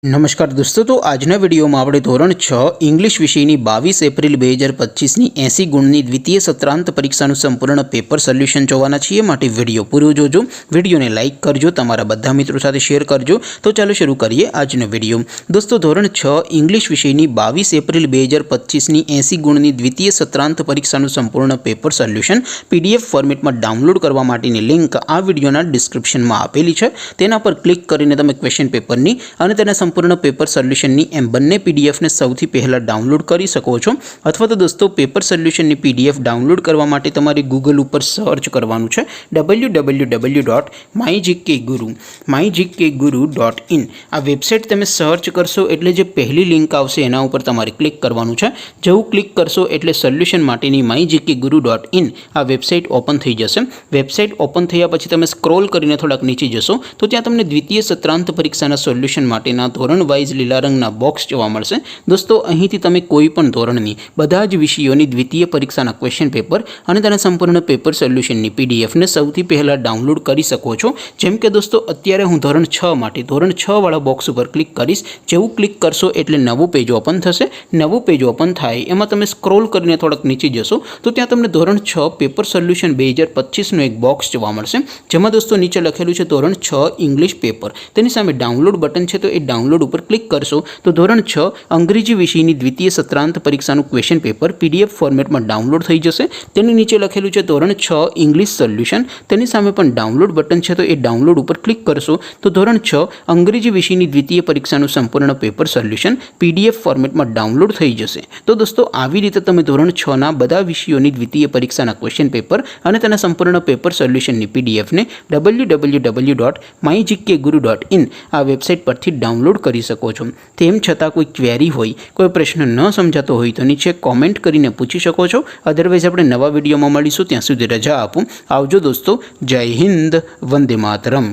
नमस्कार दोस्तों, तो आजना विडियो में આપણે ધોરણ 6 इंग्लिश વિષયની 22 એપ્રિલ 2025 ની 80 ગુણની દ્વિતીય સત્રાંત પરીક્ષાનું સંપૂર્ણ પેપર સોલ્યુશન જોવાના છીએ। માટે વિડિયો પૂરો જોજો, વિડિયોને લાઈક કરજો, તમારા બધા મિત્રો સાથે શેર કરજો। તો ચાલો શરૂ કરીએ આજનો વિડિયો। દોસ્તો, ધોરણ 6 इंग्लिश વિષયની 22 એપ્રિલ 2025 ની 80 ગુણની દ્વિતીય સત્રાંત પરીક્ષાનું સંપૂર્ણ પેપર સોલ્યુશન PDF ફોર્મેટમાં ડાઉનલોડ કરવા માટેની લિંક આ વિડિયોના ડિસ્ક્રિપ્શનમાં આપેલી છે। તેના પર ક્લિક કરીને તમે ક્વેશ્ચન પેપરની અને તેના संपूर्ण पेपर सोल्यूशन एम बने पीडीएफ ने सौथी पहला डाउनलॉड कर सको छो। अथवा तो दोस्तों पेपर सोल्यूशन पीडीएफ डाउनलॉड करवा माटे तमारे गूगल पर सर्च करवानुं छे www.mygkguru.in। आ वेबसाइट तमे सर्च करशो एटले जे पहली लिंक आवशे एना उपर तमारे क्लिक करवानुं छे। जेवुं क्लिक करशो एटले सोल्यूशन माटेनी mygkguru.in आ वेबसाइट ओपन थई जशे। वेबसाइट ओपन थया पछी तमे स्क्रॉल करीने थोड़ाक नीचे जशो तो त्यां तमने द्वितीय सत्रांत परीक्षाना सोल्यूशन माटेना धोरण वाइज लीला रंगना बॉक्स जोवा मळशे। दोस्तों, અહીંથી તમે કોઈ પણ ધોરણની બધા જ વિષયોની દ્વિતીય પરીક્ષાના ક્વેશ્ચન પેપર અને તેના સંપૂર્ણ પેપર સોલ્યુશનની PDF ને સૌથી પહેલા ડાઉનલોડ કરી શકો છો। જેમ કે દોસ્તો, અત્યારે હું ધોરણ 6 માટે ધોરણ 6 વાળા બોક્સ ઉપર ક્લિક કરીશ। જેવું ક્લિક કરશો એટલે નવું પેજ ઓપન થશે। નવું પેજ ઓપન થાય એમાં તમે સ્ક્રોલ કરીને થોડક નીચે જશો તો ત્યાં તમને ધોરણ 6 પેપર સોલ્યુશન 2025 નું એક બોક્સ જોવા મળશે। જેમાં દોસ્તો નીચે લખેલું છે ધોરણ 6 ઇંગ્લિશ પેપર। તેની સામે ડાઉનલોડ બટન છે, તો એ डाउनलॉड पर क्लिक करशो तो धोरण 6 अंग्रेजी विषयनी द्वितीय सत्रांत परीक्षाનું क्वेश्चन पेपर PDF फॉर्मेट में डाउनलॉड थई जशे। तेनी नीचे लखेलुं छे धोरण 6 इंग्लिश सोल्यूशन। तेनी सामे पण डाउनलॉड बटन छे, तो ए डाउनलॉड पर क्लिक करशो तो धोरण 6 अंग्रेजी विषयनी द्वितीय परीक्षाનું संपूर्ण पेपर सोल्यूशन PDF फॉर्मेट में डाउनलॉड थई जशे। तो दोस्तों, આવી રીતે તમે ધોરણ 6 ના બધા વિષયોની દ્વિતીય પરીક્ષાના ક્વેશ્ચન પેપર અને તેના સંપૂર્ણ પેપર સોલ્યુશનની PDF ને www.mygkguru.in આ વેબસાઇટ પરથી डाउनलॉड કરી શકો છો। તેમ છતાં કોઈ ક્વેરી હોય, કોઈ પ્રશ્ન ન સમજાતો હોય તો નીચે કોમેન્ટ કરીને પૂછી શકો છો। અધરવાઇઝ આપણે નવા વિડીયોમાં મળીશું, ત્યાં સુધી રજા આપું। આવજો દોસ્તો, જય હિન્દ, વંદે માતરમ।